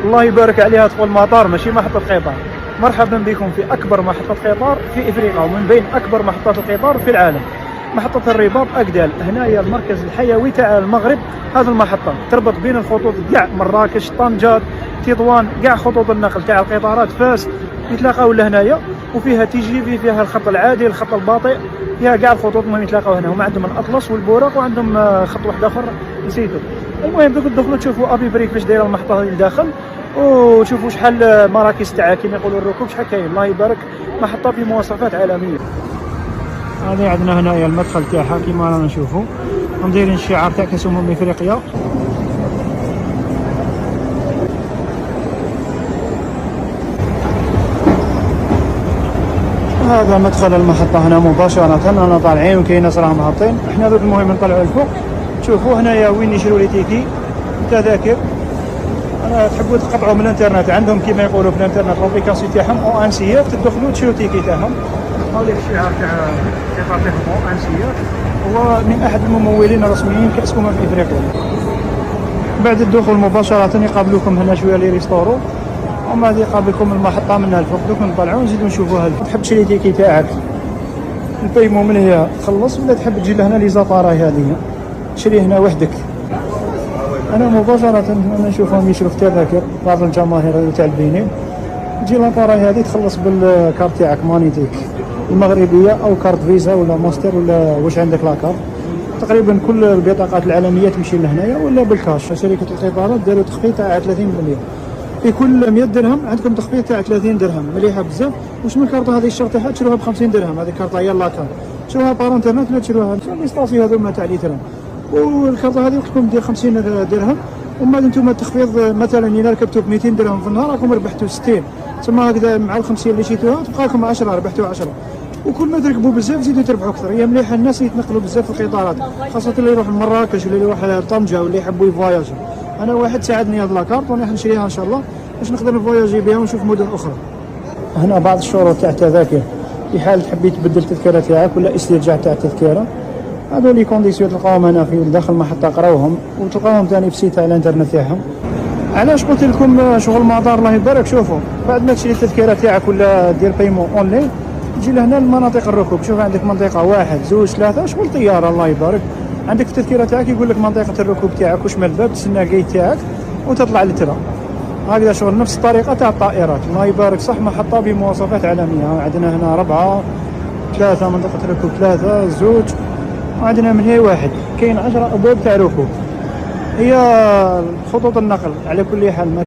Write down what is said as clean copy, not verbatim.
الله يبارك عليها تقول مطار ماشي محطة قطار. مرحبا بكم في أكبر محطة قطار في إفريقيا ومن بين أكبر محطات القطار في العالم. محطة الرباط أكدال، هنايا المركز الحيوي تاع المغرب. هذه المحطة تربط بين الخطوط كاع مراكش، طنجة، تطوان، كاع خطوط النقل تاع القطارات فاس يتلاقاو لهنايا، وفيها تي جي في، فيها الخط العادي، الخط البطيء، فيها كاع الخطوط المهم يتلاقاو هنا. هما عندهم الأطلس والبوراق وعندهم خط واحد آخر نسيتو. المهم دوك تدخلوا تشوفوا ابي بريك فاش دايره المحطة هذه لداخل، وشوفوا شحال مراكز تاع كيما يقولوا الركوب شحال كاين. الله يبارك، محطة بمواصفات عالمية. هذه عندنا هنايا المدخل تاعها كيما رانا نشوفوا، مديرين الشعار تاع كاس افريقيا. هذا مدخل المحطة هنا مباشرة، رانا طالعين وكاين ناس راهم هابطين. احنا دوك المهم نطلعوا الفوق. شوفوا هنايا وين يشروا لي تيكي تذاكر. انا تحبوا تقطعوا من الانترنت، عندهم كيما يقولوا في الانترنت لابليكاسيون تاعهم او ان سي اف، تدخلوا تشروا تيكي تاعهم. هاوليك الشعار تاع قطار تاعهم او ان سي اف، هو من احد الممولين الرسميين كاس في افريقيا. بعد الدخول مباشرة يقابلوكم هنا شويه لي ريستورو، وما غادي يقابلكم المحطة من الفوق. دوك نطلعوا نزيدو نشوفوها. تحب تشري تيكي تاعك البايمو من هي تخلص، ولا تحب تجي لهنا لي زاباراي هذه تشري هنا وحدك. انا مباشرة انا نشوفهم يشروا في تذاكر بعض الجماهير تاع البنين، تجي لاباراي هذه تخلص بالكارت تاعك مانيتيك المغربية او كارت فيزا ولا ماستر ولا واش عندك لاكارت. تقريبا كل البطاقات العالمية تمشي لهنايا ولا بالكاش. شركة القطارات داروا تخفيض تاع 30%، في كل 100 درهم عندكم تخفيض تاع 30 درهم، مليحه بزاف. واش من الكارطه هذه الشرط تاعها تشروها ب 50 درهم، هذه الكارطه هي لاكارت تشروها بار انترنت ولا تشروها لي ستاسيون هذوما تاع ليتران. والكارطه هذه وقتكم دير 50 درهم، وما انتم التخفيض مثلا الا ركبتوا ب 200 درهم في النهار راكم ربحتوا 60، ثم هكذا مع ال 50 اللي شيتوها تبقى لكم 10، ربحتوا 10. وكل ما تركبوا بزاف زيدوا تربحوا اكثر. هي مليحه الناس اللي يتنقلوا بزاف في القطارات، خاصه اللي يروح لمراكش ولا يروح لطنجه ولا يحبوا يفواياجوا. انا واحد ساعدني هذا لاكارت وانا نشريها ان شاء الله باش نقدر نفواياجي بها ونشوف مدن اخرى. هنا بعض الشروط تاع التذاكر، في حال تحبي تبدل التذكره تاعك ولا استرجاع تاع التذكره، هذو لي كونديسيون تلقاوهم هنا في داخل المحطه، قراوهم وتلقاوهم ثاني في سيت على الانترنت تاعهم. علاش قلت لكم شغل مطار الله يبارك؟ شوفوا بعد ما تشري التذكره تاعك ولا دير بايمون اونلاين، تجي لهنا لمناطق الركوب. شوف عندك منطقه 1 2 3 شغل طياره الله يبارك. عندك في التذكره تاعك يقول لك منطقه الركوب تاعك وشمال الباب، تسنى الجيت تاعك وتطلع للترا. هكذا شغل نفس الطريقه تاع الطائرات. الله يبارك صح، محطه بمواصفات عالميه. عندنا هنا 4 3 منطقه ركوب 3 2، وعندنا من هي 1 كاين 10 ابواب تاع ركوب. هي خطوط النقل على كل حال.